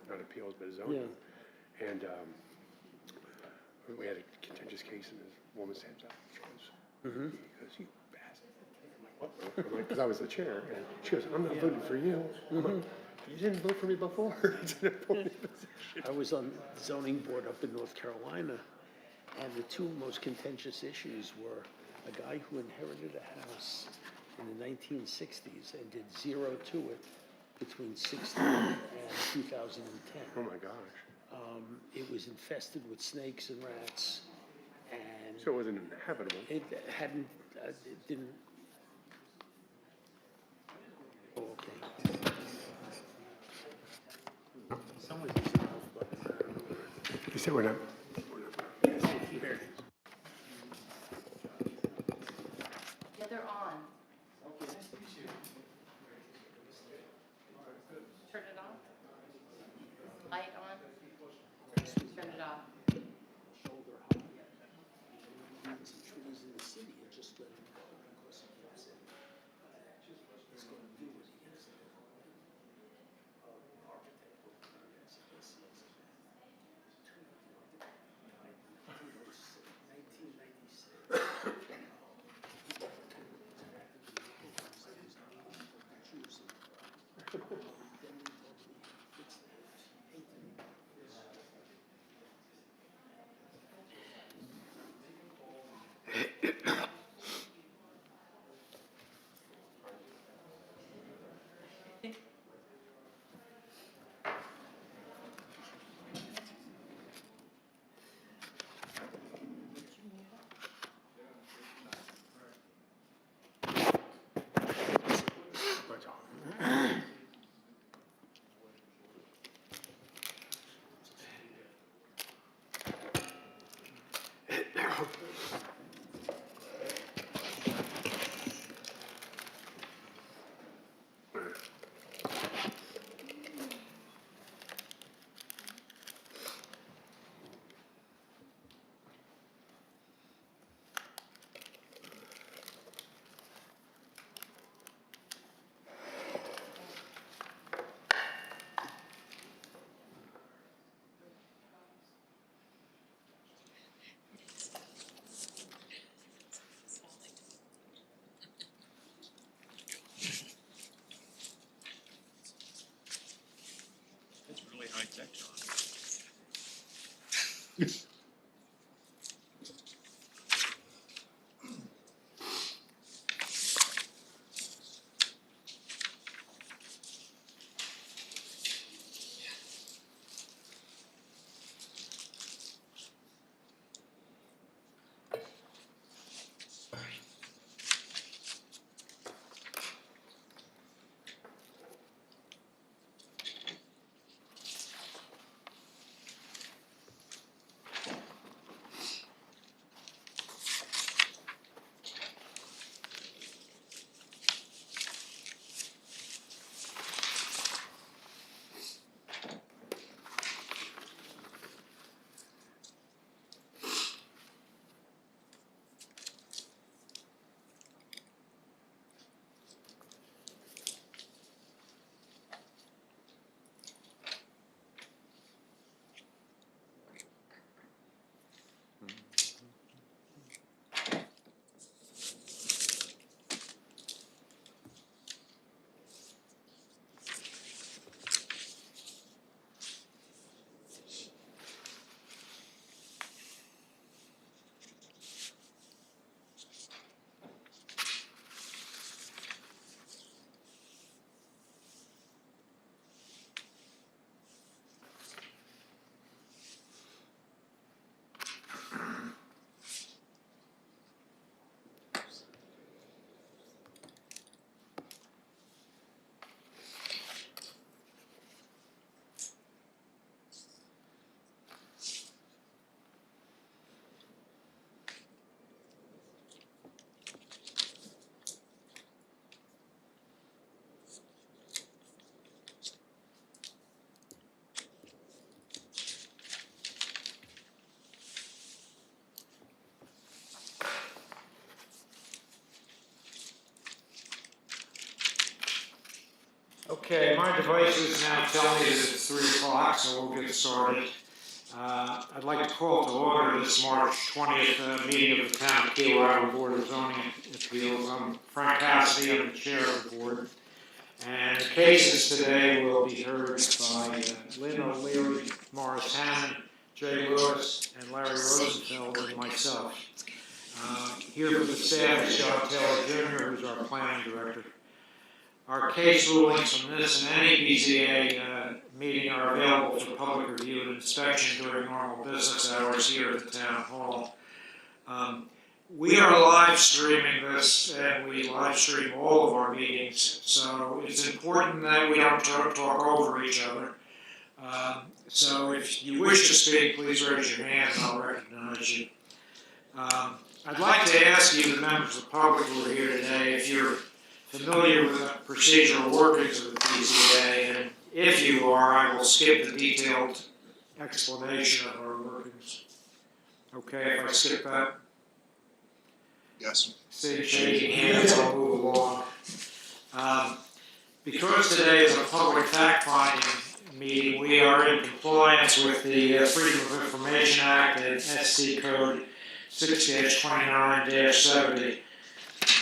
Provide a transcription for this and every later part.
not appeals, but zoning. And we had a contentious case, and this woman stands up. She goes, you bastard. I'm like, what? I'm like, because I was the chair. And she goes, I'm not voting for you. I'm like, you didn't vote for me before. It's an appointed position. I was on the zoning board up in North Carolina, and the two most contentious issues were a guy who inherited a house in the 1960s and did zero to it between 60 and 2010. Oh my gosh. It was infested with snakes and rats, and So it wasn't inhabitable. it hadn't, it didn't. Oh, okay. Someone's using the mouth button. He said we're not. Here. Yeah, they're on. Turn it on. Light on. Turn it off. Shoulder high. Plants and trees in the city and just let him go because he kept saying, he's going to do what he is. Architect will come in and say, yes, yes. 1996. It's really high tech, John. Okay, my device is now telling me that it's 3 o'clock, so we'll get started. I'd like to call to order this March 20th meeting of the Town of Keel Island Board of Zoning Appeals. I'm Frank Cassidy, I'm the chair of the board. And the cases today will be heard by Lynn O'Leary, Morris Hammond, Jay Lewis, and Larry Rosenfeld, and myself. Here for the staff is John Taylor Jr., who's our planning director. Our case rulings from this and any BZA meeting are available for public review and inspection during normal business hours here at the Town Hall. We are live streaming this, and we live stream all of our meetings, so it's important that we don't talk over each other. So if you wish to speak, please raise your hand and I'll recognize you. I'd like to ask you, the members of the public who are here today, if you're familiar with the procedural workings of the BZA, and if you are, I will skip the detailed explanation of our workings. Okay, if I skip that? Yes. See, shaking hands, I'll move along. Because today is a public fact-finding meeting, we are in compliance with the Freedom of Information Act and SC Code 6-29-70.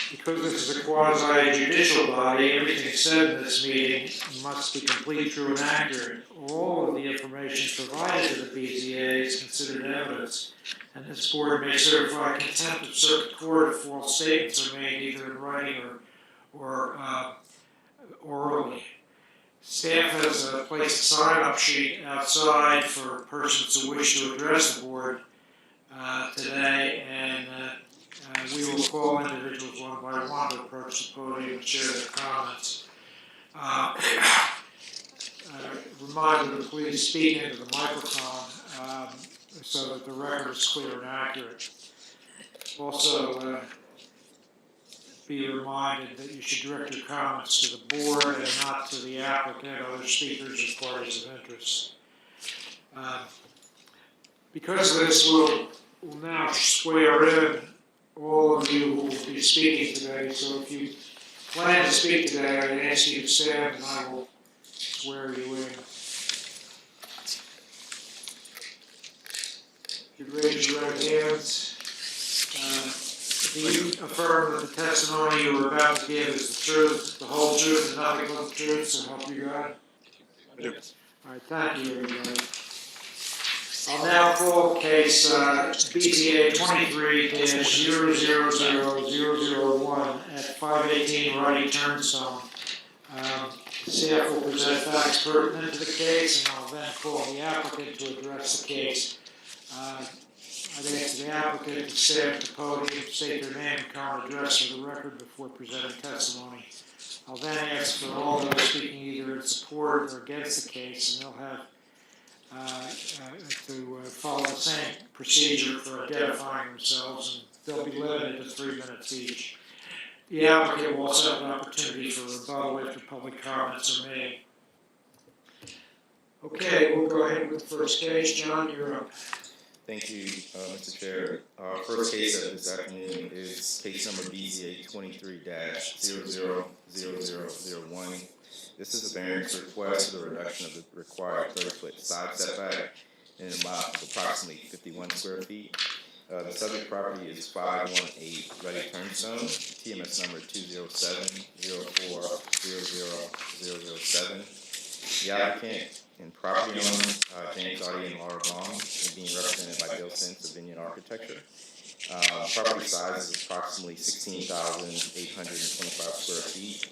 Because this is a quasi-judicial body, everything said in this meeting must be complete, true, and accurate. All of the information provided to the BZA is considered evidence, and this board may certify contempt of circuit court if false statements are made either in writing or orally. Staff has placed a sign-up sheet outside for persons who wish to address the board today, and we will call individuals one by one to approach the podium and share their comments. Reminder to please speak into the microphone so that the record is clear and accurate. Also, be reminded that you should direct your comments to the board and not to the applicant, other speakers, or parties of interest. Because of this, we'll now swear in all of you who will be speaking today. So if you plan to speak today, I ask you to stand and I will swear you in. You raise your right hands. Do you affirm that the testimony you are about to give is the truth, the whole truth, and nothing but the truth, so help you God? I do. All right, thank you, everybody. I'll now call case BZA 23-000001 at 518 Ruddy Turnstone. Staff will present facts pertinent to the case, and I'll then call the applicant to address the case. I'd ask the applicant to stay at the podium, state their name and current address for the record before presenting testimony. I'll then ask for all those speaking either in support or against the case, and they'll have to follow the same procedure for identifying themselves, and they'll be limited to 3 minutes each. The applicant will also have an opportunity for rebuttal after public comments are made. Okay, we'll go ahead with the first case. John, you're up. Thank you, Mr. Chair. Our first case of this afternoon is case number BZA 23-000001. This is a variance request for the reduction of the required 30-foot side setback in an amount of approximately 51 square feet. The subject property is 518 Ruddy Turnstone, TMS number 207-04-00007. The applicant and property owner, James Audie and Laura Baum, is being represented by Bill Sense of Vineyard Architecture. Property size is approximately 16,825 square feet,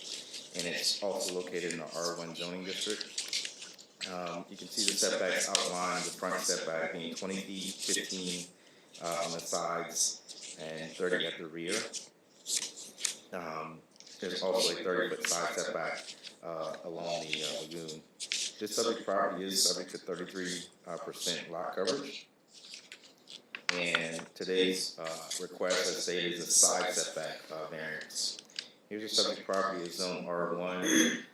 and it's also located in the R1 zoning district. You can see the setbacks outlined, the front setback being 20 feet, 15 on the sides, and 30 at the rear. There's also a 30-foot side setback along the lagoon. This subject property is subject to 33% lot coverage, and today's request, as stated, is a side setback variance. Here's your subject property is zone R1,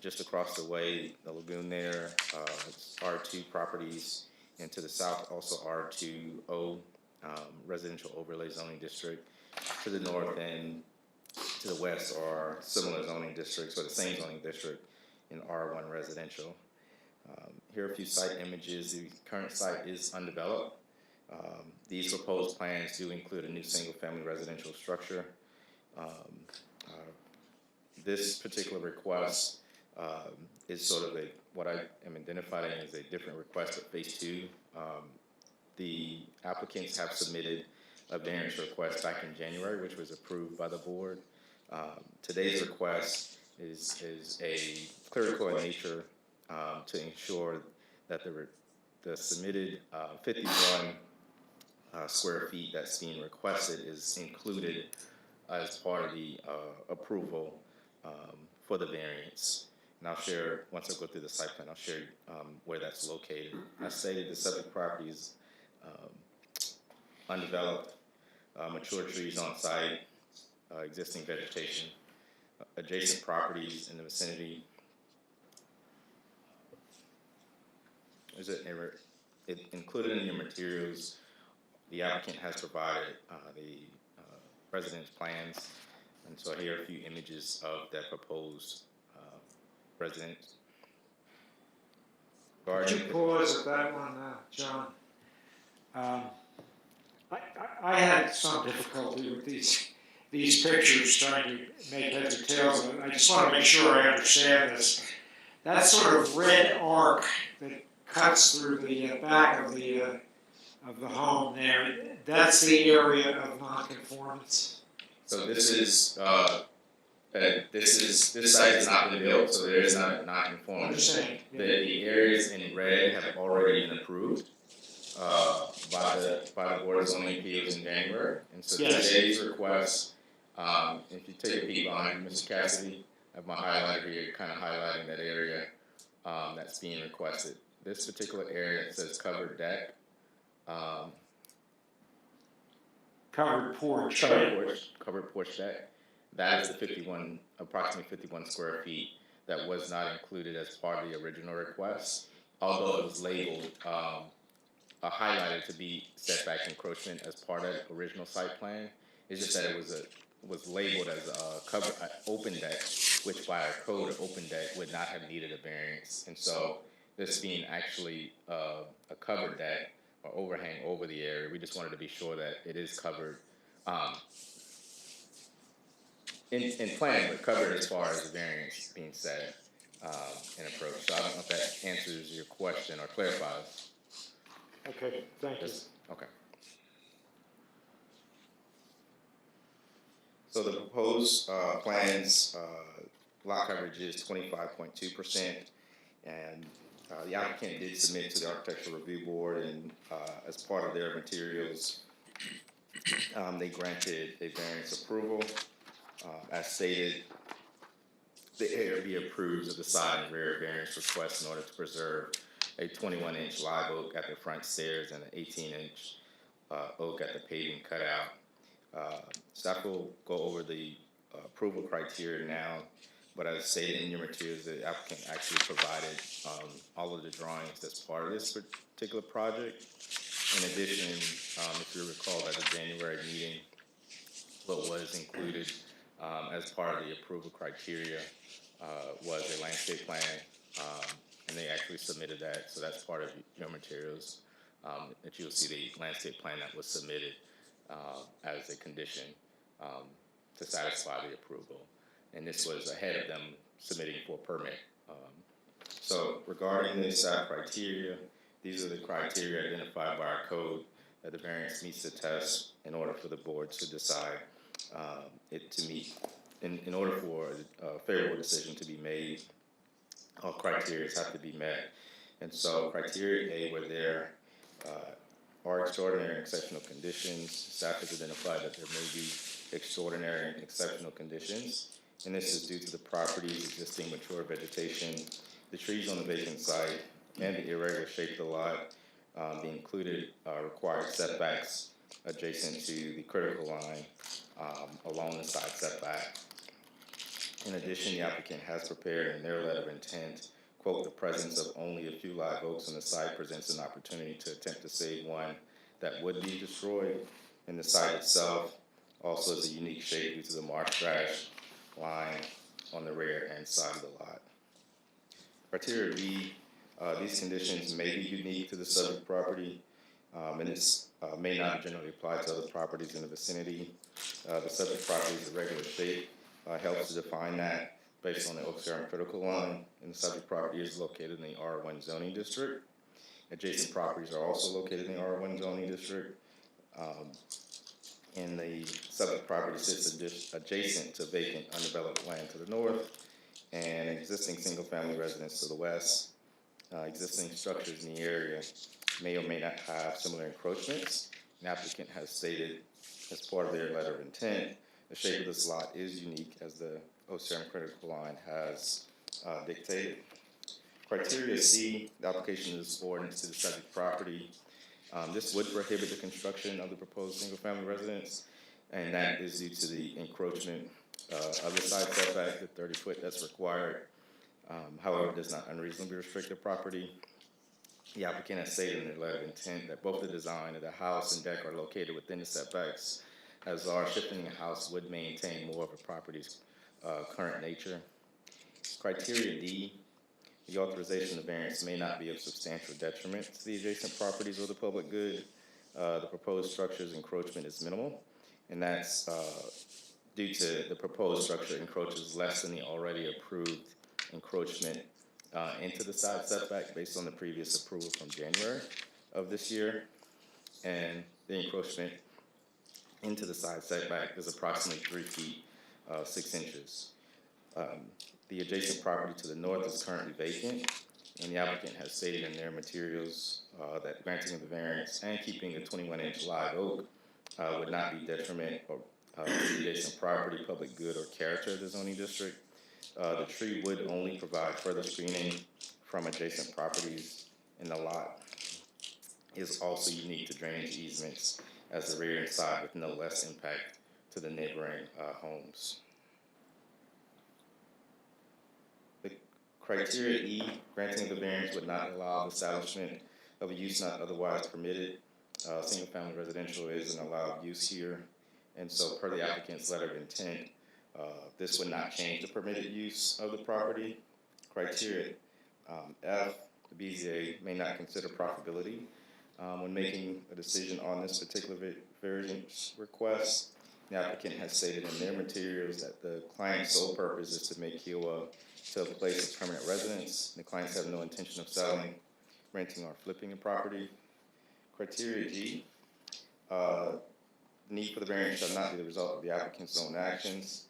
just across the way, the lagoon there. It's R2 properties, and to the south also R2O residential overlay zoning district. To the north and to the west are similar zoning districts, or the same zoning district in R1 residential. Here are a few site images. The current site is undeveloped. These proposed plans do include a new single-family residential structure. This particular request is sort of what I am identifying as a different request of phase 2. The applicants have submitted a variance request back in January, which was approved by the board. Today's request is a clerical in nature to ensure that the submitted 51 square feet that's being requested is included as part of the approval for the variance. And I'll share, once I go through the site plan, I'll share where that's located. I stated the subject property is undeveloped, mature trees on site, existing vegetation, adjacent properties in the vicinity. It included in your materials, the applicant has provided the residence plans, and so here are a few images of that proposed residence. Could you pause at that one, John? I had some difficulty with these pictures, trying to make heads or tails of it. I just want to make sure I understand this. That sort of red arc that cuts through the back of the home there, that's the area of nonconformance. So this site has not been built, so there is not non-conforming. Understand. The areas in red have already been approved by the Board of Zoning Appeals in January. And so Yes. today's request, if you take a peek behind you, Mr. Cassidy, I have my highlighter here, kind of highlighting that area that's being requested. This particular area says covered deck. Covered porch. Covered porch deck. That is the approximately 51 square feet that was not included as part of the original request, although it was labeled, highlighted to be setback encroachment as part of the original site plan. It's just that it was labeled as an open deck, which by our code, an open deck would not have needed a variance. And so this being actually a covered deck or overhang over the area, we just wanted to be sure that it is covered in plan, but covered as far as the variance being set and approach. So I don't know if that answers your question or clarifies. Okay, thank you. Okay. So the proposed plans, lot coverage is 25.2%, and the applicant did submit to the Architectural Review Board, and as part of their materials, they granted a variance approval. As stated, the ARB approves of the side and rear variance request in order to preserve a 21-inch live oak at the front stairs and an 18-inch oak at the paving cutout. Staff will go over the approval criteria now, but as stated in your materials, the applicant actually provided all of the drawings as part of this particular project. In addition, if you recall at the January meeting, what was included as part of the approval criteria was a landscape plan, and they actually submitted that, so that's part of your materials, that you'll see the landscape plan that was submitted as a condition to satisfy the approval. And this was ahead of them submitting for permit. So regarding the staff criteria, these are the criteria identified by our code that the variance meets the test in order for the board to decide it to meet. In order for a favorable decision to be made, all criteria have to be met. And so criteria A were there are extraordinary and exceptional conditions. Staff has identified that there may be extraordinary and exceptional conditions, and this is due to the property's existing mature vegetation, the trees on the vacant site, and the irregular shape of the lot. The included required setbacks adjacent to the critical line along the side setback. In addition, the applicant has prepared in their letter of intent, quote, the presence of only a few live oaks on the site presents an opportunity to attempt to save one that would be destroyed. In the site itself, Also, it's a unique shape due to the marsh grass line on the rear and side of the lot. Criteria B, these conditions may be unique to the subject property, and it's may not generally apply to other properties in the vicinity. The subject property is irregular shape, helps to define that based on the Oak Sarum critical line, and the subject property is located in the R1 zoning district. Adjacent properties are also located in the R1 zoning district. And the subject property sits adjacent to vacant undeveloped land to the north and existing single-family residence to the west. Existing structures in the area may or may not have similar encroachments. An applicant has stated as part of their letter of intent, the shape of this lot is unique as the Oak Sarum critical line has dictated. Criteria C, the application is ordinance to the subject property. This would prohibit the construction of the proposed single-family residence, and that is due to the encroachment of the side setback, the 30-foot that's required. However, it does not unreasonably restrict the property. The applicant has stated in their letter of intent that both the design of the house and deck are located within the setbacks, as our shifting the house would maintain more of a property's current nature. Criteria D, the authorization of variance may not be of substantial detriment to the adjacent properties or the public good. The proposed structure's encroachment is minimal, and that's due to the proposed structure encroaches less than the already approved encroachment into the side setback based on the previous approval from January of this year. And the encroachment into the side setback is approximately 3 feet, 6 inches. The adjacent property to the north is currently vacant, and the applicant has stated in their materials that granting of the variance and keeping a 21-inch live oak would not be detriment or to the adjacent property, public good, or character of the zoning district. The tree would only provide further screening from adjacent properties, and the lot is also unique to drainage easements as the rear and side with no less impact to the neighboring homes. The criteria E, granting of the variance would not allow the establishment of a use not otherwise permitted. Single-family residential is an allowed use here, and so per the applicant's letter of intent, this would not change the permitted use of the property. Criteria F, the BZA may not consider profitability when making a decision on this particular variance request. The applicant has stated in their materials that the client's sole purpose is to make Kiowa to a place of permanent residence. The clients have no intention of selling, renting, or flipping a property. Criteria G, the need for the variance shall not be the result of the applicant's own actions.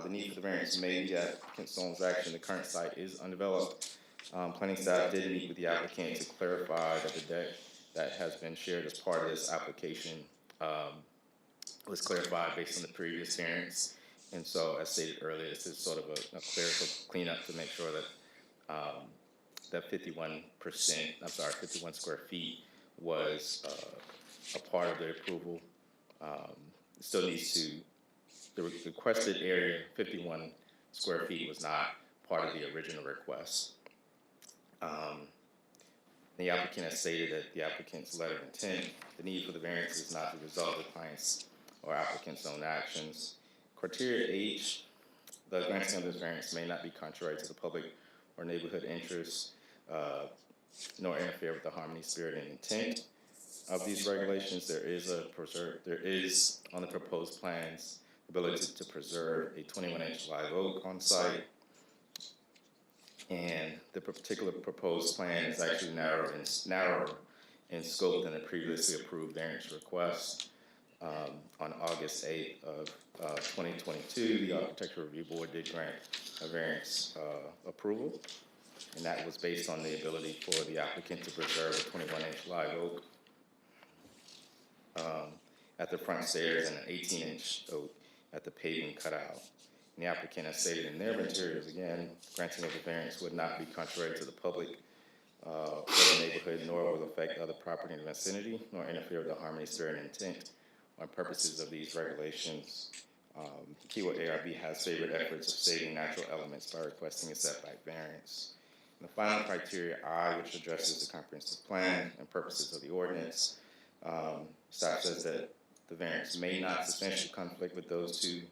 The need for the variance may be the applicant's own action. The current site is undeveloped. Planning staff did meet with the applicant to clarify that the deck that has been shared as part of this application was clarified based on the previous variance. And so, as stated earlier, this is sort of a clerical cleanup to make sure that that 51 square feet was a part of the approval. It still needs to, the requested area, 51 square feet, was not part of the original request. The applicant has stated that the applicant's letter of intent, the need for the variance is not the result of the client's or applicant's own actions. Criteria H, the granting of this variance may not be contrary to the public or neighborhood interests, nor interfere with the harmony, spirit, and intent of these regulations. There is on the proposed plans ability to preserve a 21-inch live oak on site, and the particular proposed plan is actually narrower in scope than the previously approved variance request. On August 8th of 2022, the Architectural Review Board did grant a variance approval, and that was based on the ability for the applicant to preserve a 21-inch live oak at the front stairs and an 18-inch oak at the paving cutout. And the applicant has stated in their materials, again, granting of the variance would not be contrary to the public or the neighborhood, nor will affect other property in the vicinity, nor interfere with the harmony, spirit, and intent on purposes of these regulations. Kiowa ARB has favored efforts of saving natural elements by requesting a setback variance. And the final criteria I, which addresses the comprehensive plan and purposes of the ordinance, staff says that the variance may not substantially conflict with those two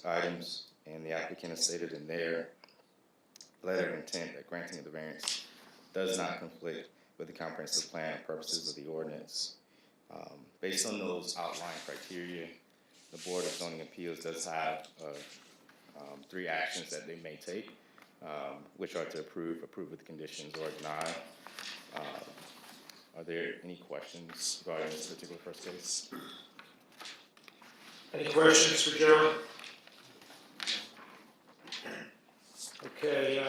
items, and the applicant has stated in their letter of intent that granting of the variance does not conflict with the comprehensive plan and purposes of the ordinance. Based on those outlined criteria, the Board of Zoning Appeals does have 3 actions that they may take, which are to approve with the conditions, or deny. Are there any questions regarding this particular first case? Any questions for Joe? Okay,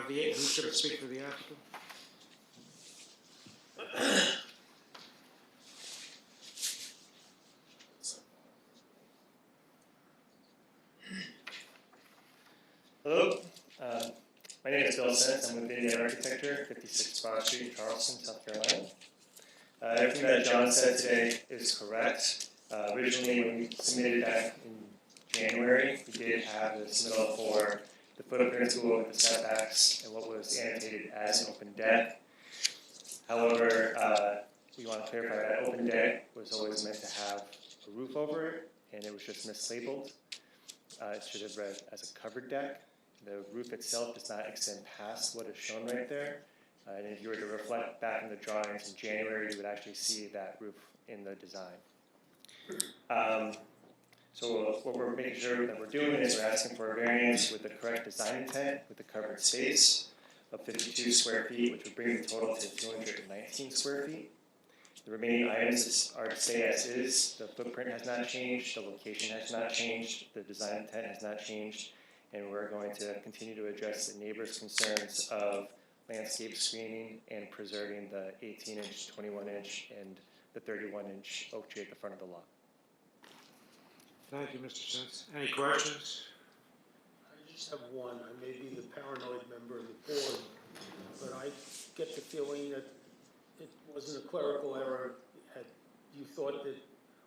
who's going to speak for the applicant? Hello, my name is Bill Sense. I'm with Vineyard Architecture, 56 Broad Street, Charleston, South Carolina. Everything that John said today is correct. Originally, when we submitted that in January, we did have the submittal for the footprint tool with the setbacks and what was annotated as an open deck. However, we want to clarify that open deck was always meant to have a roof over it, and it was just mislabeled. It should have read as a covered deck. The roof itself does not extend past what is shown right there. And if you were to reflect back in the drawings in January, you would actually see that roof in the design. So what we're making sure that we're doing is we're asking for a variance with the correct design intent with the covered space of 52 square feet, which would bring the total to 219 square feet. The remaining items are to stay as is. The footprint has not changed, the location has not changed, the design intent has not changed, and we're going to continue to address the neighbors' concerns of landscape screening and preserving the 18-inch, 21-inch, and the 31-inch oak tree at the front of the lot. Thank you, Mr. Sense. Any questions? I just have one. I may be the paranoid member of the board, but I get the feeling that it wasn't a clerical error. You thought that,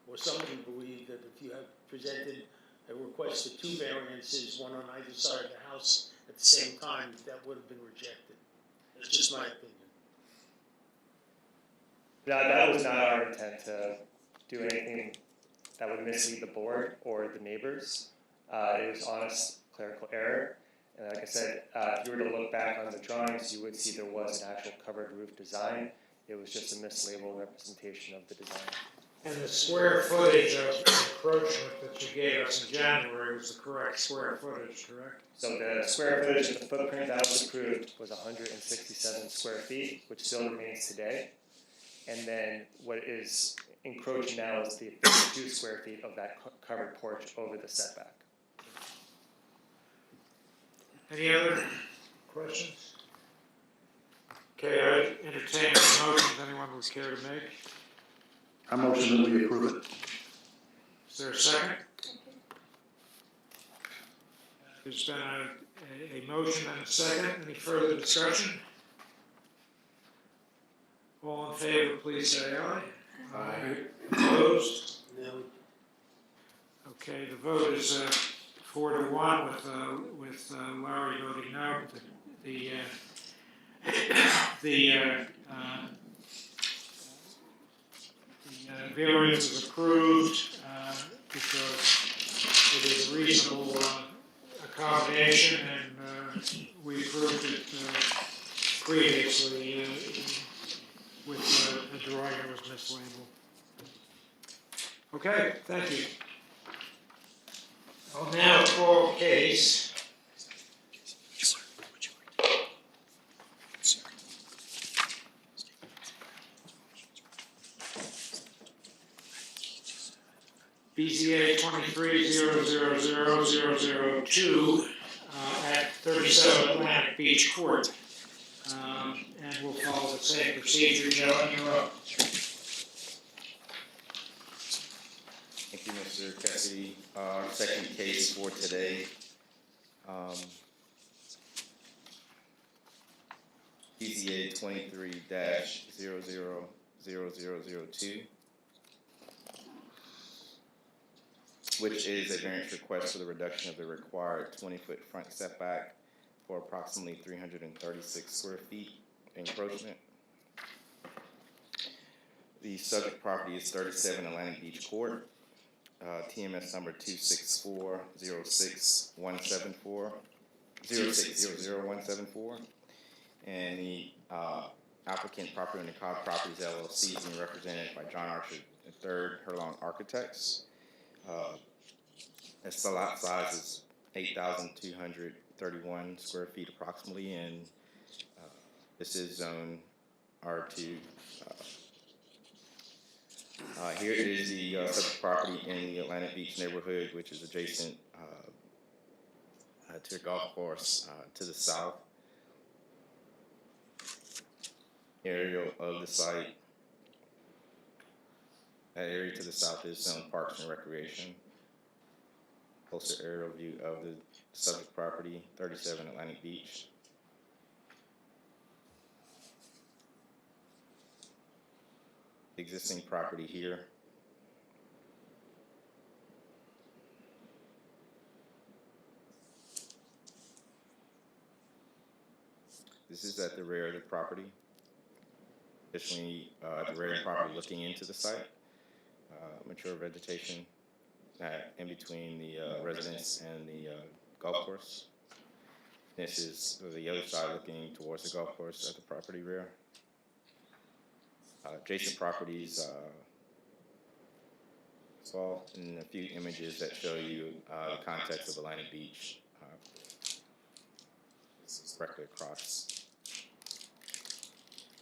or somebody believed that if you had presented a request for 2 variances, one on either side of the house at the same time, that would have been rejected. It's just my opinion. That was not our intent to do anything that would mislead the board or the neighbors. It was honest clerical error. And like I said, if you were to look back on the drawings, you would see there was an actual covered roof design. It was just a mislabeled representation of the design. And the square footage of encroachment that you gave us in January was the correct square footage, correct? So the square footage of the footprint that was approved was 167 square feet, which still remains today. And then what is encroaching now is the 52 square feet of that covered porch over the setback. Any other questions? Okay, I entertain any motions anyone would care to make. I motion that we approve it. Is there a second? There's been a motion and a second. Any further discussion? All in favor, please say aye. Aye. Opposed? No. Okay, the vote is 4-1 with Larry voting no. The variance is approved because it is a reasonable accommodation, and we approved it previously with a drawing that was mislabeled. Okay, thank you. I'll now call case BZA 23-000-002 at 37 Atlantic Beach Court. And we'll follow the same procedure. Joe, you're up. Thank you, Mr. Cassidy. Our second case for today, BZA 23-000002, which is a variance request for the reduction of the required 20-foot front setback for approximately 336 square feet encroachment. The subject property is 37 Atlantic Beach Court. TMS number 264060174, 0600174. And the applicant, Property on the Cobb Properties LLC, is being represented by John Archer III, Herlong Architects. Its lot size is 8,231 square feet approximately, and this is zone R2. Here is the subject property in the Atlantic Beach neighborhood, which is adjacent to the golf course to the south. Aerial of the site. That area to the south is zone Parks and Recreation. Closer aerial view of the subject property, 37 Atlantic Beach. Existing property here. This is at the rear of the property. Additionally, at the rear of the property looking into the site, mature vegetation in between the residence and the golf course. This is the other side looking towards the golf course at the property rear. Adjacent properties, saw in a few images that show you the context of Atlantic Beach. This is directly across.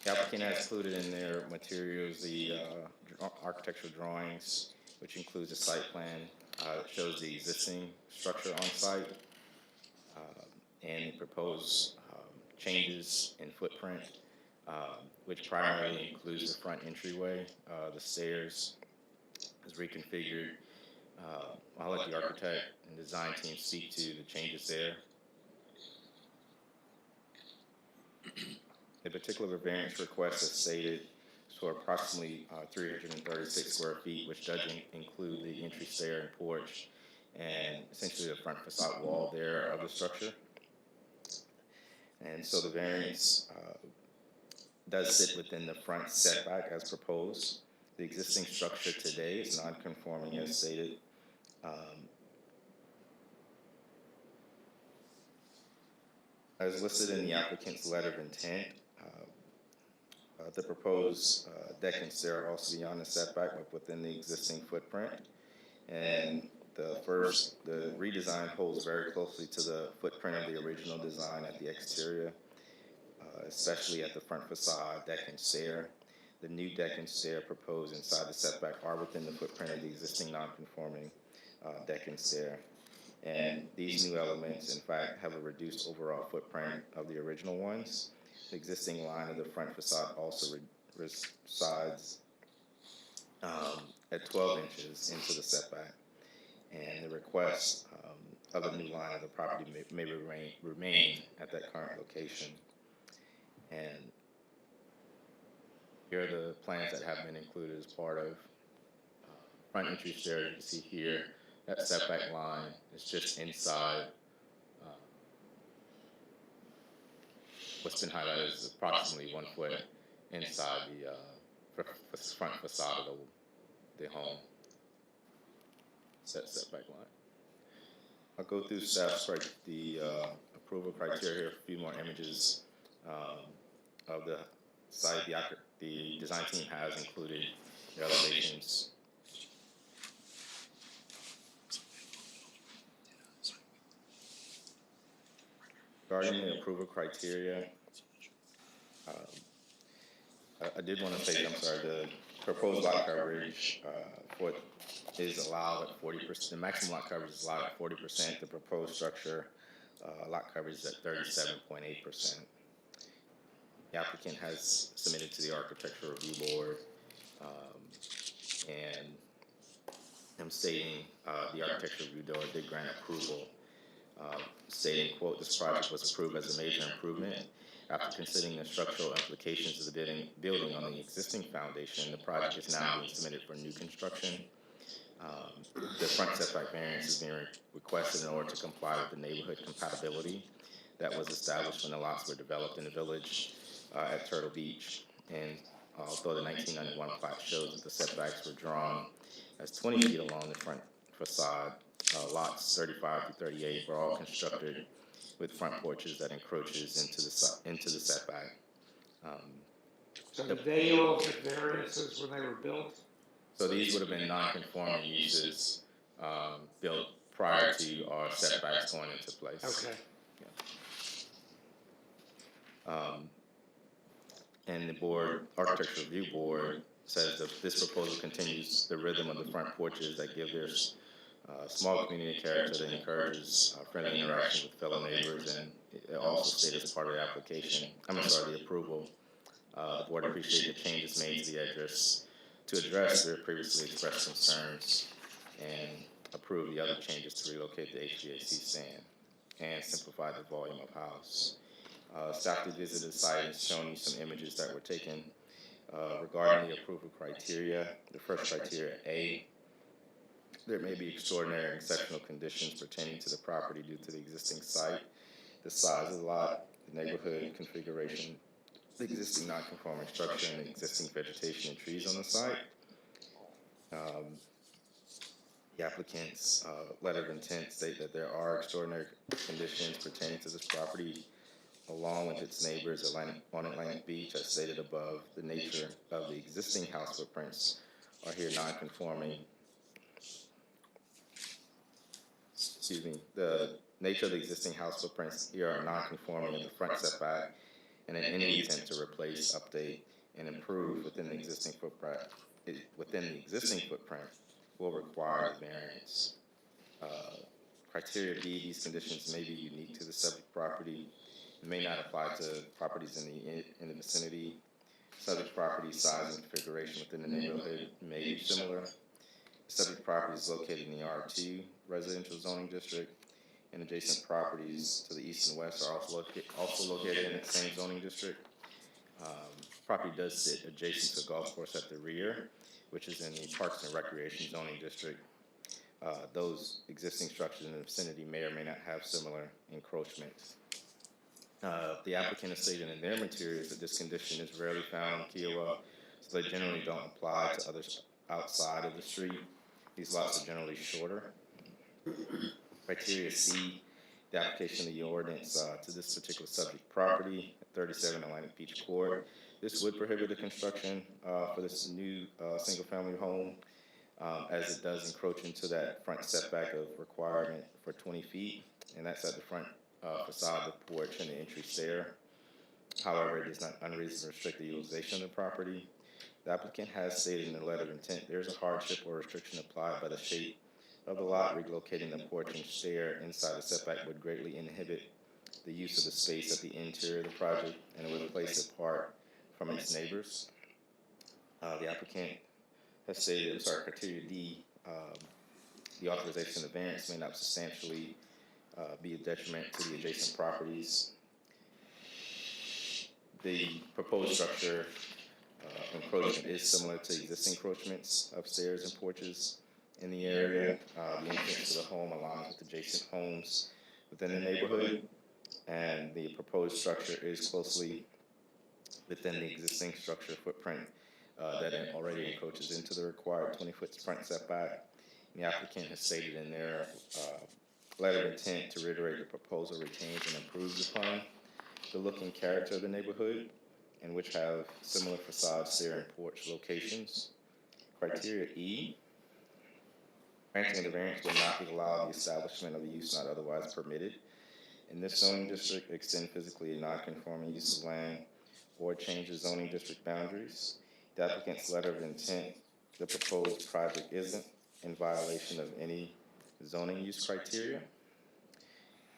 The applicant has included in their materials the architectural drawings, which includes a site plan that shows the existing structure on site and proposed changes in footprint, which primarily includes the front entryway, the stairs is reconfigured. I'll let the architect and design team speak to the changes there. The particular variance request is stated for approximately 336 square feet, which doesn't include the entry stair and porch, and essentially the front facade wall there of the structure. And so the variance does sit within the front setback as proposed. The existing structure today is non-conforming as stated. As listed in the applicant's letter of intent, the proposed deck and stair are also beyond the setback but within the existing footprint. And the redesign holds very closely to the footprint of the original design at the exterior, especially at the front facade, deck and stair. The new deck and stair proposed inside the setback are within the footprint of the existing non-conforming deck and stair. And these new elements, in fact, have a reduced overall footprint of the original ones. The existing line of the front facade also resides at 12 inches into the setback. And the request of the new line of the property may remain at that current location. And here are the plans that have been included as part of front entry stair. You can see here that setback line is just inside. What's been highlighted is approximately 1 foot inside the front facade of the home. Setback line. I'll go through steps, right? The approval criteria here, a few more images of the site. The design team has included the elevations. Regarding the approval criteria, I did want to say, I'm sorry, the proposed lot coverage is allowed at 40%. The maximum lot coverage is allowed at 40%. The proposed structure lot coverage is at 37.8%. The applicant has submitted to the Architectural Review Board, and I'm stating the Architectural Review Board did grant approval, stating, quote, "This project was approved as a major improvement. After considering the structural implications of the building on the existing foundation, the project is now being submitted for new construction. The front setback variance is being requested in order to comply with the neighborhood compatibility that was established when the lots were developed in the village at Turtle Beach. And although the 1991 plat shows that the setbacks were drawn as 20 feet along the front facade. Lots 35 to 38 were all constructed with front porches that encroaches into the setback. So did they all get variances when they were built? So these would have been non-conforming uses built prior to our setbacks going into place. Okay. And the board, Architecture Review Board, says that this proposal continues the rhythm of the front porches that give their small community character that encourages friendly interaction with fellow neighbors, and it also stated as part of the application, the approval. The board appreciated the changes made to the address to address their previously expressed concerns and approve the other changes to relocate the HVAC stand and simplify the volume of house. Staff did visit the site and shown you some images that were taken regarding the approval criteria. The first criteria, A, there may be extraordinary and exceptional conditions pertaining to the property due to the existing site, the size of the lot, the neighborhood configuration, the existing non-conforming structure, and the existing vegetation and trees on the site. The applicant's letter of intent state that there are extraordinary conditions pertaining to this property along with its neighbors on Atlantic Beach, as stated above. The nature of the existing house footprints are here non-conforming. Excuse me. The nature of the existing house footprints here are non-conforming in the front setback, and in any attempt to replace, update, and improve within the existing footprint, will require the variance. Criteria B, these conditions may be unique to the subject property. It may not apply to properties in the vicinity. Subject property size and configuration within the neighborhood may be similar. The subject property is located in the R2 residential zoning district, and adjacent properties to the east and west are also located in the same zoning district. Property does sit adjacent to a golf course at the rear, which is in the Parks and Recreation zoning district. Those existing structures in the vicinity may or may not have similar encroachments. The applicant has stated in their materials that this condition is rarely found in Kiowa, so they generally don't apply to others outside of the street. These lots are generally shorter. Criteria C, the application of the ordinance to this particular subject property at 37 Atlantic Beach Court. This would prohibit the construction for this new single-family home, as it does encroach into that front setback of requirement for 20 feet, and that's at the front facade of the porch and the entry stair. However, it does not unreasonably restrict the utilization of the property. The applicant has stated in the letter of intent there is a hardship or restriction applied by the shape of the lot. Relocating the porch and stair inside the setback would greatly inhibit the use of the space at the interior of the project, and it would place it apart from its neighbors. The applicant has stated, criteria D, the authorization of variance may not substantially be a detriment to the adjacent properties. The proposed structure encroachment is similar to existing encroachments upstairs and porches in the area. The entrance to the home aligns with adjacent homes within the neighborhood, and the proposed structure is closely within the existing structure footprint that already encroaches into the required 20-foot front setback. And the applicant has stated in their letter of intent to reiterate the proposal retains and improves upon the look and character of the neighborhood, and which have similar facade, stair, and porch locations. Criteria E, granting the variance will not allow the establishment of a use not otherwise permitted in this zoning district, extend physically a non-conforming use of land, or change the zoning district boundaries. The applicant's letter of intent, the proposed project isn't in violation of any zoning use criteria.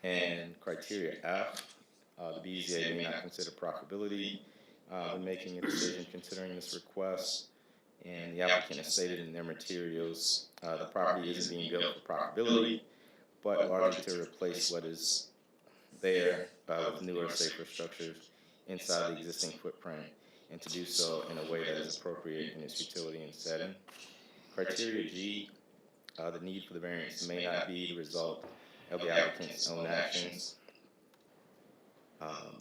And criteria F, the BZA may not consider profitability when making a decision considering this request. And the applicant has stated in their materials the property isn't being built for profitability, but largely to replace what is there with newer, safer structures inside the existing footprint, and to do so in a way that is appropriate in its utility and setting. Criteria G, the need for the variance may not be the result of the applicant's own actions.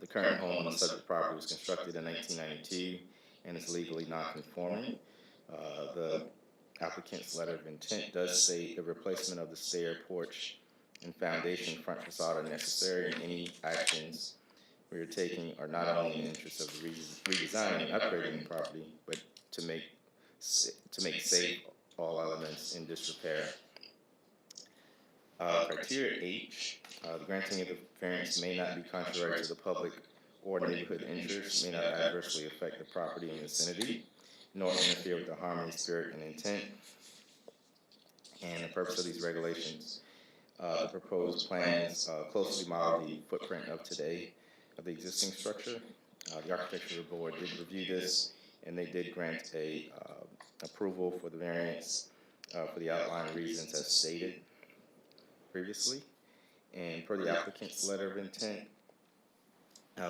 The current home on the subject property was constructed in 1992 and is legally non-conforming. The applicant's letter of intent does state the replacement of the stair, porch, and foundation front facade are necessary, and any actions we are taking are not only in the interest of redesigning and upgrading the property, but to make safe all elements in disrepair. Criteria H, the granting of the variance may not be contrary to the public or neighborhood interests, may not adversely affect the property and vicinity, nor interfere with the harmony, spirit, and intent. And the purpose of these regulations, the proposed plans closely model the footprint of today of the existing structure. The Architectural Board did review this, and they did grant a approval for the variance for the outlined reasons as stated previously. And per the applicant's letter of intent,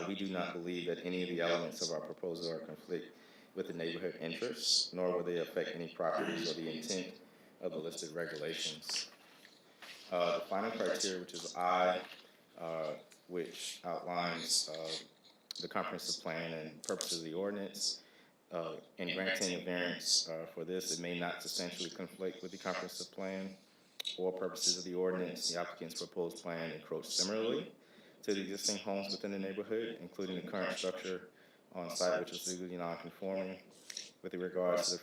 we do not believe that any of the elements of our proposal are in conflict with the neighborhood interests, nor will they affect any properties or the intent of the listed regulations. The final criteria, which is I, which outlines the comprehensive plan and purposes of the ordinance. In granting a variance for this, it may not substantially conflict with the comprehensive plan or purposes of the ordinance. The applicant's proposed plan encroach similarly to the existing homes within the neighborhood, including the current structure on site, which is legally non-conforming. With regards to the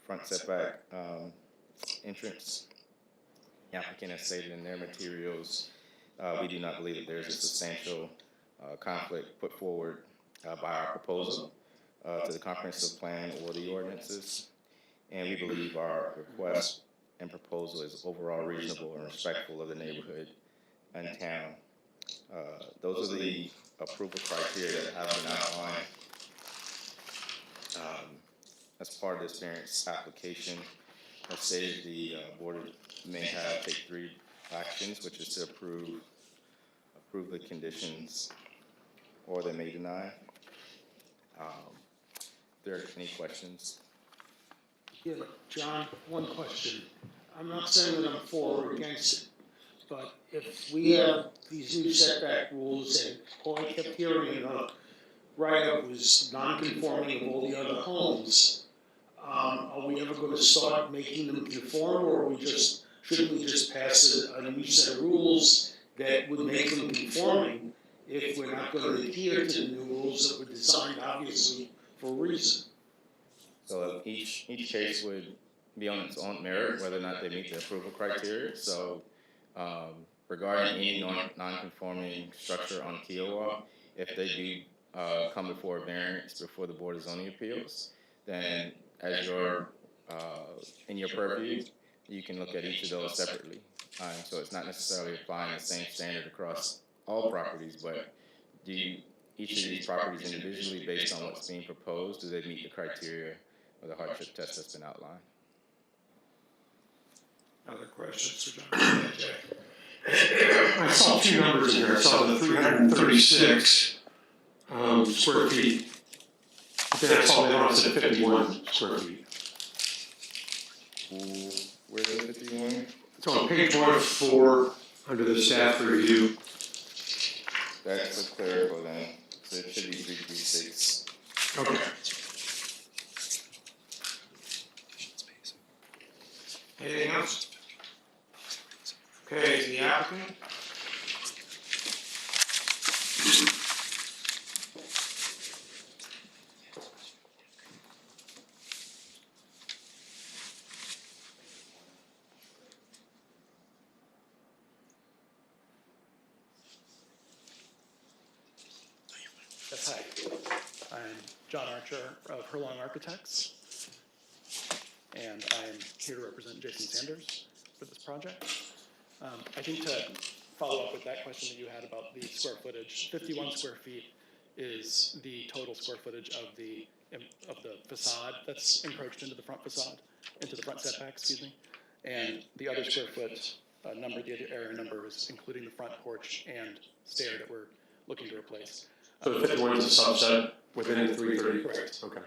front setback entrance, the applicant has stated in their materials, we do not believe that there is a substantial conflict put forward by our proposal to the comprehensive plan or the ordinances, and we believe our request and proposal is overall reasonable and respectful of the neighborhood and town. Those are the approval criteria that have been outlined as part of this variance application. As stated, the board may take 3 actions, which is to approve the conditions, or they may deny. If there are any questions? Yeah, John, one question. I'm not saying that I'm for or against it, but if we have these new setback rules and all I kept hearing in the write-up was non-conforming of all the other homes, are we ever going to start making them conform, or shouldn't we just pass a new set of rules that would make them conforming if we're not going to adhere to the new rules that were designed obviously for a reason? So each case would be on its own merit, whether or not they meet the approval criteria. So regarding any non-conforming structure on Kiowa, if they do come before a variance before the Board of Zoning Appeals, then as in your purview, you can look at each of those separately. So it's not necessarily applying the same standard across all properties, but each of these properties individually, based on what's being proposed, do they meet the criteria or the hardship test that's been outlined? Other questions for John? I saw 2 numbers in here. I saw the 336 square feet. Then I saw later on it said 51 square feet. Where's the 51? It's on page 104 under the staff review. That's a clerical then, so it should be 336. Okay. Anything else? Okay, the applicant? Yes, hi. I'm John Archer of Herlong Architects, and I'm here to represent Jason Sanders for this project. I think to follow up with that question that you had about the square footage, 51 square feet is the total square footage of the facade that's encroached into the front facade, into the front setback, excuse me. And the other square foot number, the other area number is including the front porch and stair that we're looking to replace. So the 51 is a subset within the 330? Correct. Okay.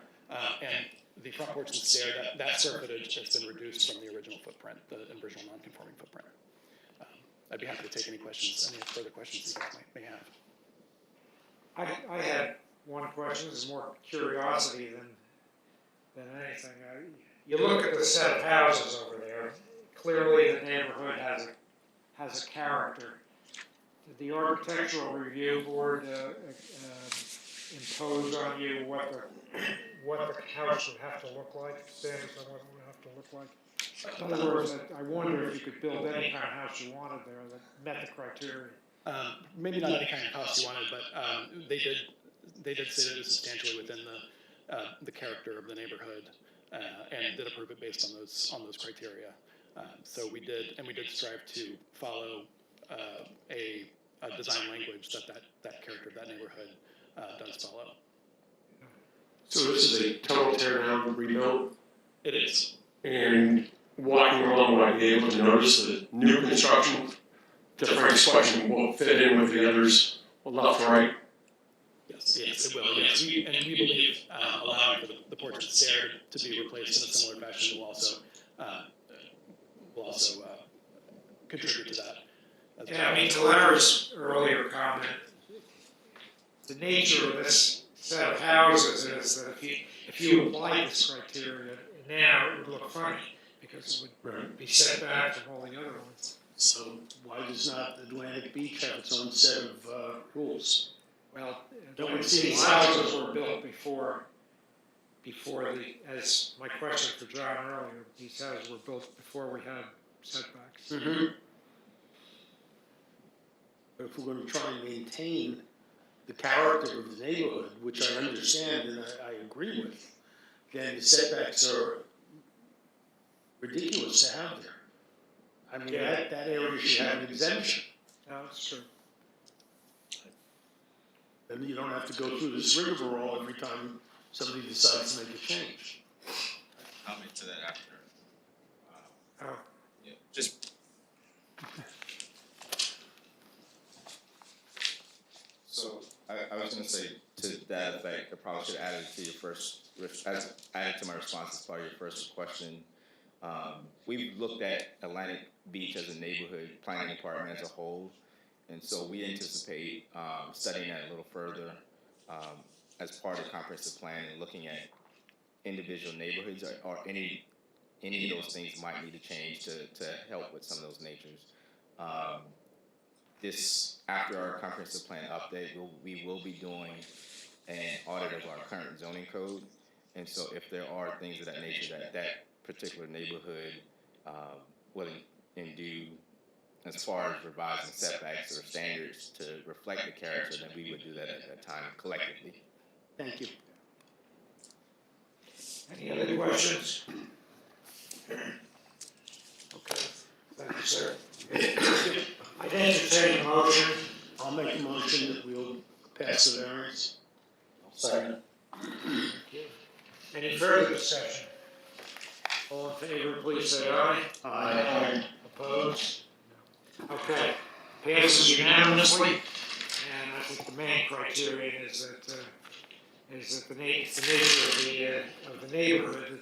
And the front porch and stair, that square footage has been reduced from the original footprint, the original non-conforming footprint. I'd be happy to take any questions, any further questions you guys may have. I had one question, this is more curiosity than anything. You look at the set of houses over there, clearly the neighborhood has a character. Did the architectural review board impose on you what the house would have to look like, standards on what it would have to look like? In other words, I wonder if you could build any kind of house you wanted there that met the criteria. Maybe not any kind of house you wanted, but they did say that it was substantially within the character of the neighborhood, and did approve it based on those criteria. So we did strive to follow a design language that character of that neighborhood does follow. So this is a total tear down, rebuild, It is. and walking along, will I be able to notice the new construction? To Frank's question, will fit in with the others, left to right? Yes, it will. Yes, we believe allowing for the porch and stair to be replaced in a similar fashion will also contribute to that. As Yeah, I well. mean, to Larry's earlier comment, the nature of this set of houses is that if you apply this criteria now, it would look funny, because it would be set back from all the other ones. So why does not Atlantic Beach have its own set of rules? Well, Don't we these see- houses were built before as my question for John earlier, these houses were built before we had setbacks. But if we're gonna try and maintain the character of the neighborhood, which I understand and I agree with, then the setbacks are ridiculous to have there. I mean, that area should have an exemption. No, that's true. Then you don't have to go through this rigmarole every time somebody decides to make a change. I'll get to that after. Oh. Yeah, just. So, I was gonna say to that effect, I probably should add it to your first, add it to my response as part of your first question. We've looked at Atlantic Beach as a neighborhood planning department as a whole, and so we anticipate studying that a little further as part of the comprehensive plan and looking at individual neighborhoods or any of those things might need to change to help with some of those natures. After our comprehensive plan update, we will be doing an audit of our current zoning code, and so if there are things of that nature that particular neighborhood will do as far as revising setbacks or standards to reflect the character, then we would do that at that time collectively. Thank you. Any other questions? Okay, thank you, sir. I'd entertain a motion. I'll make a motion that we'll pass the variance. Second. Any further discussion? All in favor, please say aye. Aye. Opposed? Okay, passes unanimously, and I think the main criterion is that the nature of the neighborhood,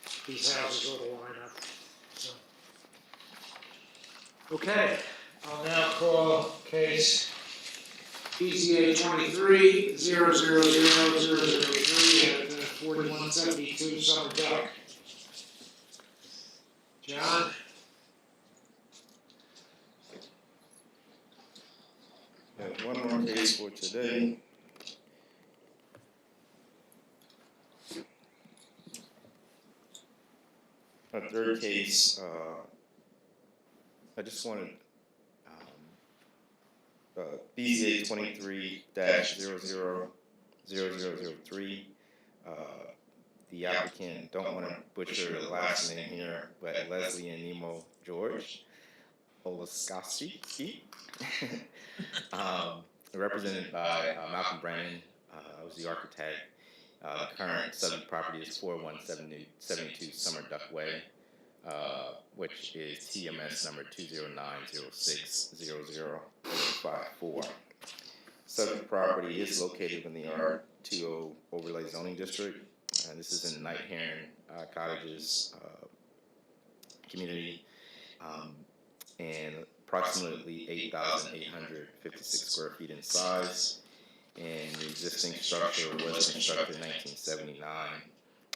that these houses ought to line up, so. Okay, I'll now call case PZA 23-000003 at 4172 Summer Duck. John? One more case for today. Our third case, I just wanted, BZA 23-000003. The applicant, don't want to butcher the last name here, but Leslie and Nemo George Olaskowski. Represented by Malcolm Brennan, who's the architect. The current subject property is 4172 Summer Duck Way, which is TMS number 209060054. Subject property is located in the R20 overlay zoning district, and this is in Night Heron Cottages community, and approximately 8,856 square feet in size. And the existing structure was constructed in 1979,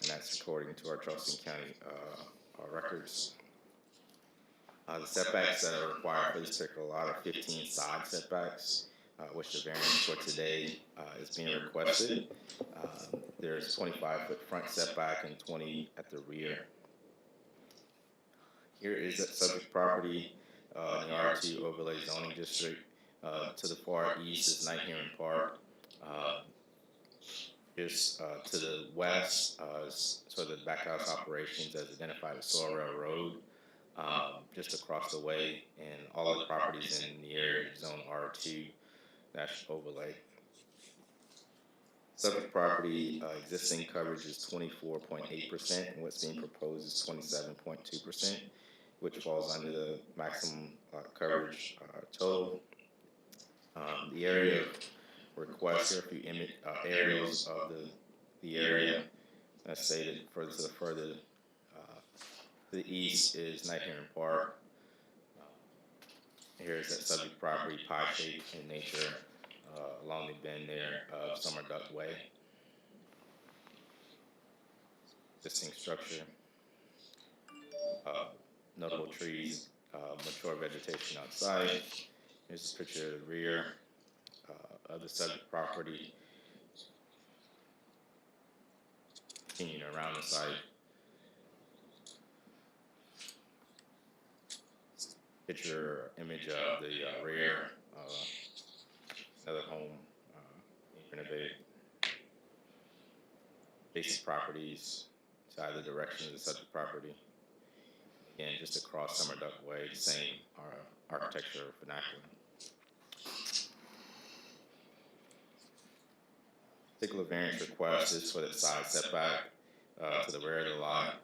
and that's according to our Charleston County records. The setbacks that are required for this particular lot are 15 side setbacks, which the variance for today is being requested. There's 25-foot front setback and 20 at the rear. Here is that subject property in the R2 overlay zoning district. To the far east is Knight Heron Park. Just to the west, sort of the backhouse operations as identified as Sorrel Road. Just across the way, and all the properties in the area of zone R2 national overlay. Subject property existing coverage is 24.8%, and what's being proposed is 27.2%, which falls under the maximum coverage total. The area of request, here are a few aerials of the area. As stated, further to the east is Knight Heron Park. Here's that subject property, pie-shaped in nature, along the bend there of Summer Duck Way. Existing structure, notable trees, mature vegetation outside. Here's a picture of the rear of the subject property. Continuing around the site. Picture image of the rear, another home renovated. Basic properties to either direction of the subject property. Again, just across Summer Duck Way, the same architecture vernacular. Particular variance request is for the side setback to the rear of the lot,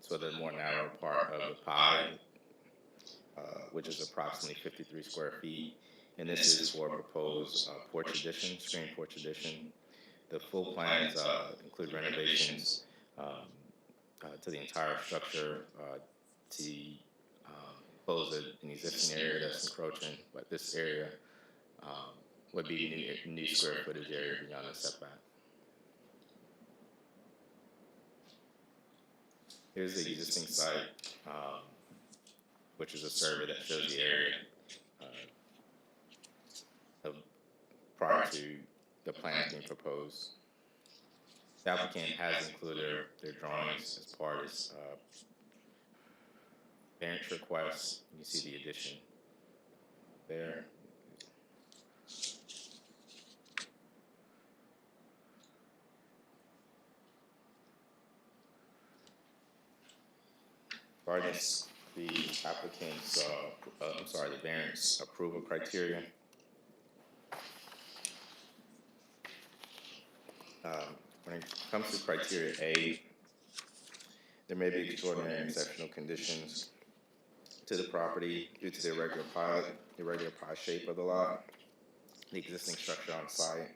so the more narrow part of the pie, which is approximately 53 square feet. And this is for a proposed porch addition, screen porch addition. The full plans include renovations to the entire structure to close an existing area that's encroaching, but this area would be new square footage area beyond the setback. Here's the existing site, which is a survey that shows the area prior to the plan being proposed. The applicant has included their drawings as part of his variance request. You see the addition there. Regarding the applicant's, the variance approval criteria. When it comes to criteria A, there may be extraordinary and exceptional conditions to the property due to the irregular pie shape of the lot, the existing structure on site.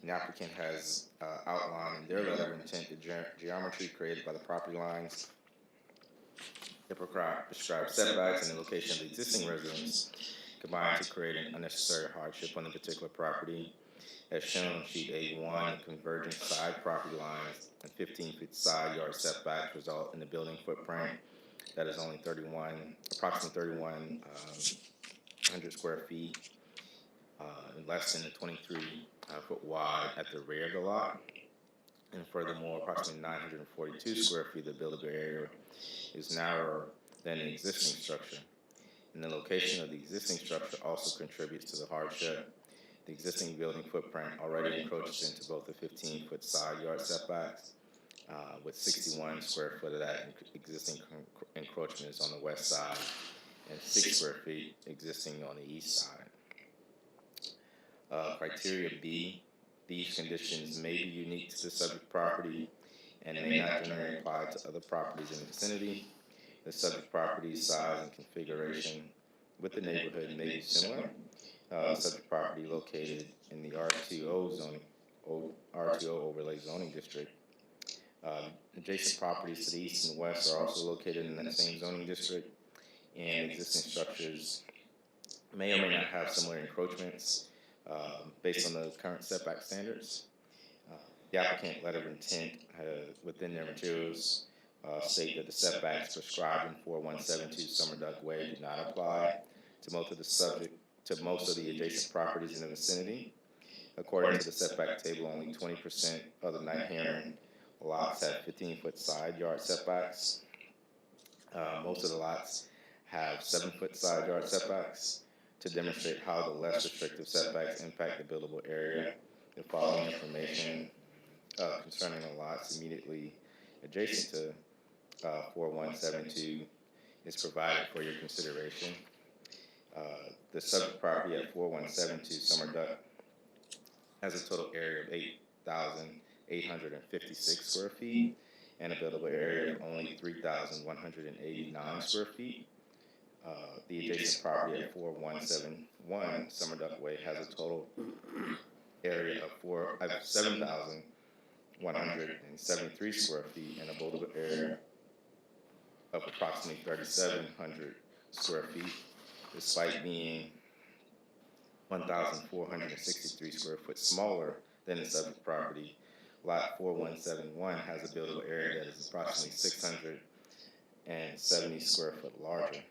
The applicant has outlined in their letter of intent the geometry created by the property lines, the prescribed setbacks, and the location of the existing residence combined to create an unnecessary hardship on the particular property. As shown on sheet A1, the converging side property lines and 15-foot side yard setbacks result in the building footprint that is only approximately 3,100 square feet, less than the 23-foot wide at the rear of the lot. And furthermore, approximately 942 square feet of the buildable area is narrower than the existing structure. And the location of the existing structure also contributes to the hardship. The existing building footprint already encroaches into both the 15-foot side yard setbacks, with 61 square foot of that existing encroachment is on the west side, and 6 square feet existing on the east side. Criteria B, these conditions may be unique to the subject property and may not generally apply to other properties in the vicinity. The subject property's size and configuration with the neighborhood may be similar. Subject property located in the R2O overlay zoning district. Adjacent properties to the east and west are also located in that same zoning district, and existing structures may or may not have similar encroachments, based on the current setback standards. The applicant letter of intent within their materials state that the setbacks prescribed in 4172 Summer Duck Way do not apply to most of the adjacent properties in the vicinity. According to the setback table, only 20% of the night hearing lots have 15-foot side yard setbacks. Most of the lots have 7-foot side yard setbacks. To demonstrate how the less restrictive setbacks impact the buildable area, the following information concerning the lots immediately adjacent to 4172 is provided for your consideration. The subject property at 4172 Summer Duck has a total area of 8,856 square feet and a buildable area of only 3,189 square feet. The adjacent property at 4171 Summer Duck Way has a total area of 7,173 square feet and a buildable area of approximately 3,700 square feet, despite being 1,463 square foot smaller than the subject property. Lot 4171 has a buildable area that is approximately 670 square foot larger.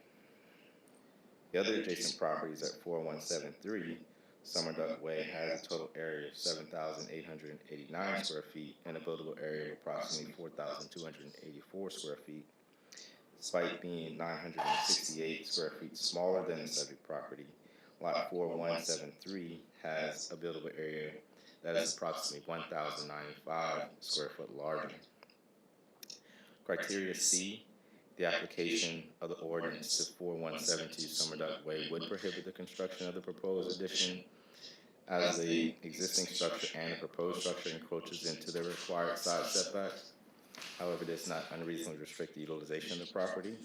The other adjacent properties at 4173 Summer Duck Way has a total area of 7,889 square feet and a buildable area of approximately 4,284 square feet, despite being 968 square feet smaller than the subject property. Lot 4173 has a buildable area that is approximately 1,095 square foot larger. Criteria C, the application of the ordinance to 4172 Summer Duck Way would prohibit the construction of the proposed addition as the existing structure and the proposed structure encroaches into the required side setbacks. However, this does not unreasonably restrict the utilization of the property.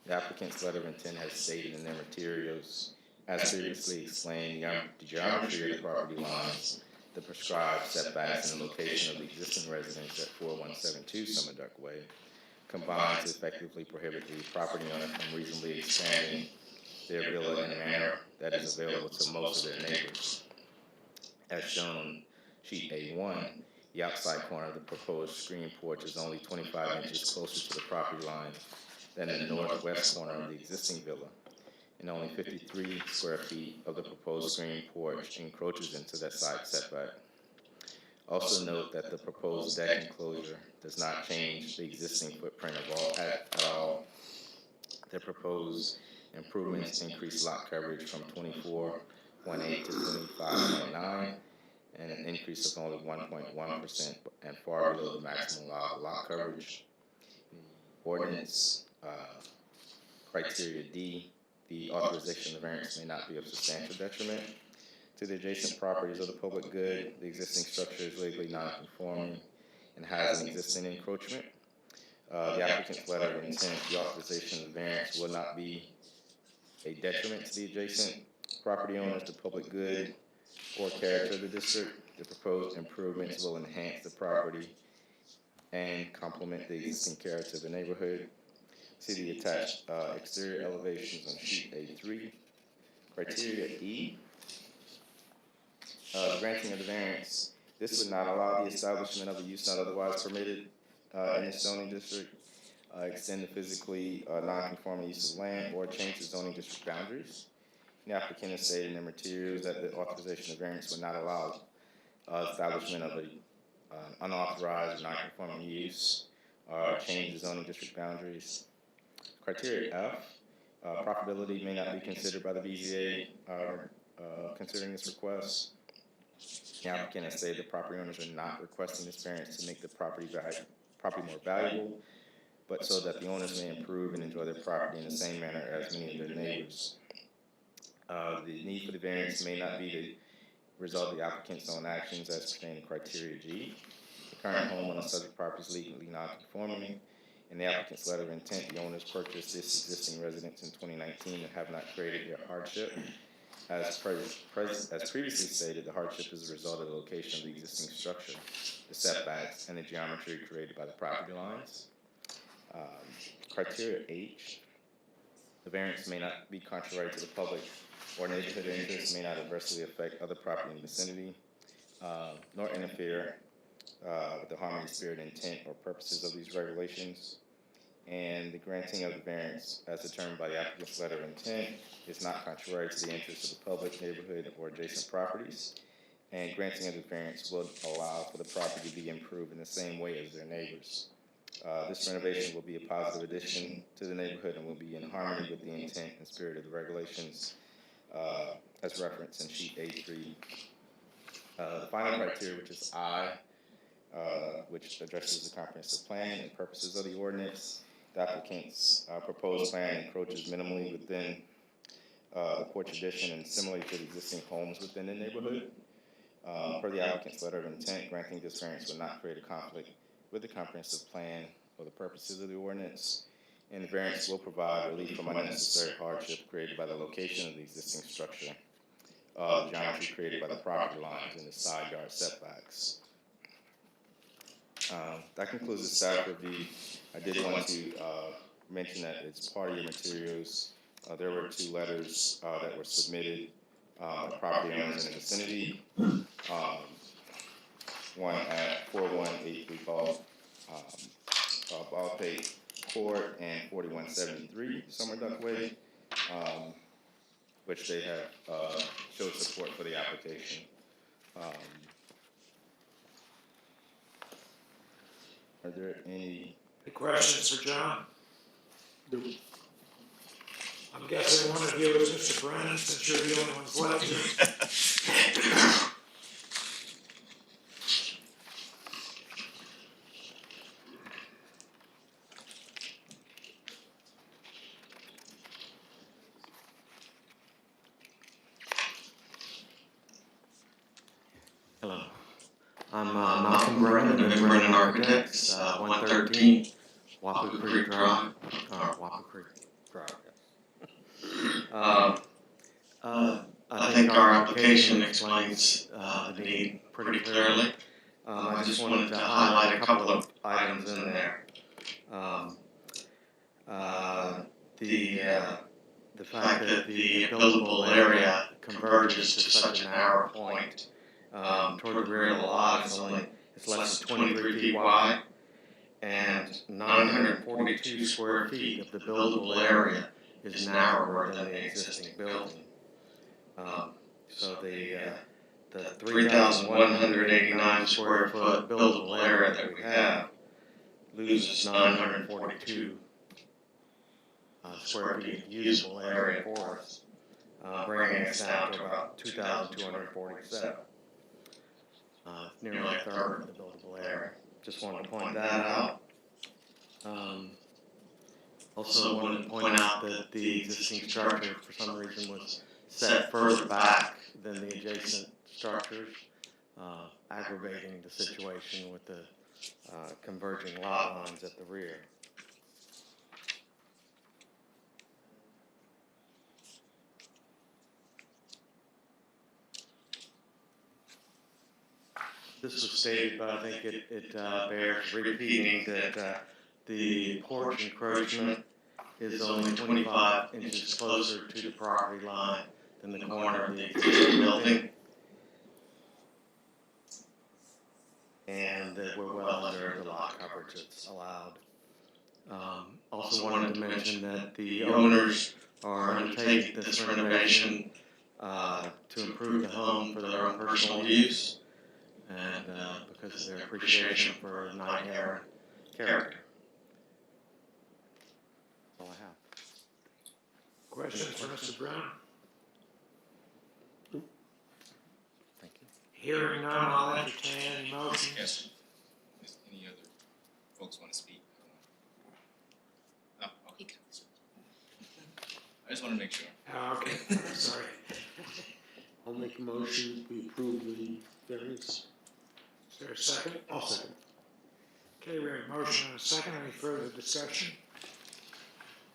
The applicant's letter of intent has stated in their materials, as previously explained, the geometry of the property lines, the prescribed setbacks, and the location of the existing residence at 4172 Summer Duck Way combine to effectively prohibit the property owner from reasonably expanding their villa in a manner that is available to most of their neighbors. As shown on sheet A1, the outside corner of the proposed screen porch is only 25 inches closer to the property line than the northwest corner of the existing villa, and only 53 square feet of the proposed screen porch encroaches into that side setback. Also note that the proposed deck enclosure does not change the existing footprint at all. The proposed improvements increase lot coverage from 24.8 to 25.9, and an increase of only 1.1% and far below the maximum allowed lot coverage. Ordinance criteria D, the authorization of variance may not be of substantial detriment to the adjacent properties of the public good. The existing structure is legally non-conforming and has an existing encroachment. The applicant's letter of intent, the authorization of variance will not be a detriment to the adjacent property owners, the public good, or character of the district. The proposed improvements will enhance the property and complement the existing character of the neighborhood. See the attached exterior elevations on sheet A3. Criteria E, the granting of the variance. This would not allow the establishment of a use not otherwise permitted in the zoning district, extend the physically non-conforming use of land, or change the zoning district boundaries. The applicant has stated in their materials that the authorization of variance would not allow establishment of an unauthorized or non-conforming use, or change the zoning district boundaries. Criteria F, profitability may not be considered by the BZA considering this request. The applicant has stated the property owners are not requesting this variance to make the property more valuable, but so that the owners may improve and enjoy their property in the same manner as many of their neighbors. The need for the variance may not be the result of the applicant's own actions as pertaining to criteria G. The current home on the subject property is legally non-conforming. In the applicant's letter of intent, the owners purchased this existing residence in 2019 and have not created their hardship. As previously stated, the hardship is a result of the location of the existing structure, the setbacks, and the geometry created by the property lines. Criteria H, the variance may not be contrary to the public or neighborhood interests may not adversely affect other property in the vicinity, nor interfere with the harmony, spirit, intent, or purposes of these regulations. And the granting of the variance as determined by the applicant's letter of intent is not contrary to the interests of the public, neighborhood, or adjacent properties. And granting of the variance will allow for the property to be improved in the same way as their neighbors. This renovation will be a positive addition to the neighborhood and will be in harmony with the intent and spirit of the regulations as referenced in sheet A3. The final criteria, which is I, which addresses the comprehensive plan and purposes of the ordinance. The applicant's proposed plan encroaches minimally within the porch addition and similarly to the existing homes within the neighborhood. Per the applicant's letter of intent, granting this variance would not create a conflict with the comprehensive plan or the purposes of the ordinance. And the variance will provide relief from unnecessary hardship created by the location of the existing structure, the geometry created by the property lines and the side yard setbacks. That concludes the staff review. I did want to mention that it's part of your materials. There were 2 letters that were submitted by property owners in the vicinity. One at 4183 Baldpate Court and 4173 Summer Duck Way, which they have showed support for the application. Are there any Questions for John? I'm guessing one of you is Mr. Brennan, since you're the only ones left here. Hello. I'm Malcolm Brennan of Brennan Architects, 113 Wapoo Creek Drive, or Wapoo Creek Drive. I think our application explains the need pretty clearly. I just wanted to highlight a couple of items in there. The fact that the buildable area converges to such a narrow point toward the rear of the lot, it's less than 23 feet wide, and 942 square feet of the buildable area is narrower than the existing building. So the 3,189 square foot buildable area that we have loses 942 square feet of usable area for us, bringing us down to about 2,247. Nearly a third of the buildable area. Just wanted to point that out. Also wanted to point out that the existing structure for some reason was set further back than the adjacent structures, aggravating the situation with the converging lot lines at the rear. This was stated, but I think it bears repeating that the porch encroachment is only 25 inches closer to the property line than the corner of the existing building, and that we're well under the lot coverage that's allowed. Also wanted to mention that the owners are undertaking this renovation to improve the home for their own personal use, and because of their appreciation for night air character. That's all I have. Questions for Mr. Brown? Thank you. Hearing none, I'll entertain any motions. Yes. If any other folks want to speak? No, okay. I just want to make sure. Okay, sorry. I'll make a motion, we approve the variance. Is there a second? I'll second. Okay, we have a motion and a second. Any further discussion?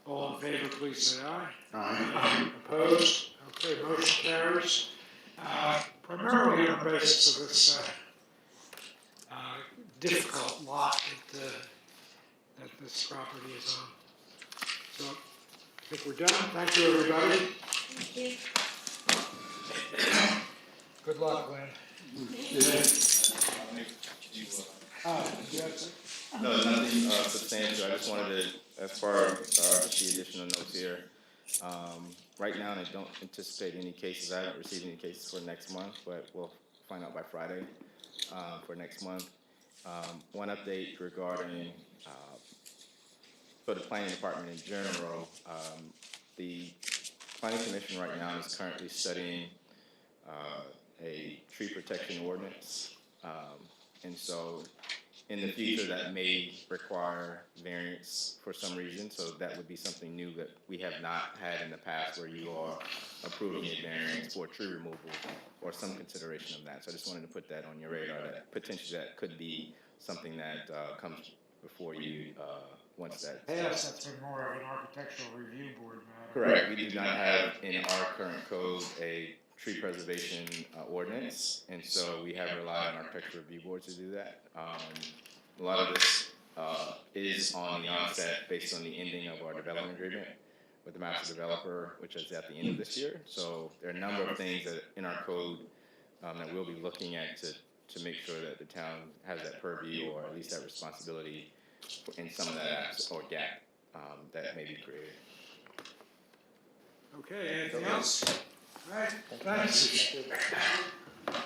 All in favor, please say aye. Aye. Opposed? Okay, motion carries. Primarily on the basis of this difficult lot that this property is on. So I think we're done. Thank you, everybody. Thank you. Good luck, Lynn. No, nothing substantial. I just wanted to, as far as just the additional notes here, right now I don't anticipate any cases. I haven't received any cases for next month, but we'll find out by Friday for next month. One update regarding for the planning department in general, the planning commission right now is currently studying a tree protection ordinance, and so in the future that may require variance for some reason. So that would be something new that we have not had in the past, where you are approving a variance for tree removal or some consideration of that. So I just wanted to put that on your radar, that potentially that could be something that comes before you once that. Past, that's been more of an architectural review board matter. Correct. We do not have in our current code a tree preservation ordinance, and so we have relied on architectural review boards to do that. A lot of this is on the onset based on the ending of our development agreement with the master developer, which is at the end of this year. So there are a number of things that in our code that we'll be looking at to make sure that the town has that purview, or at least that responsibility in some of that or gap that may be created. Okay, anything else? All right, thanks.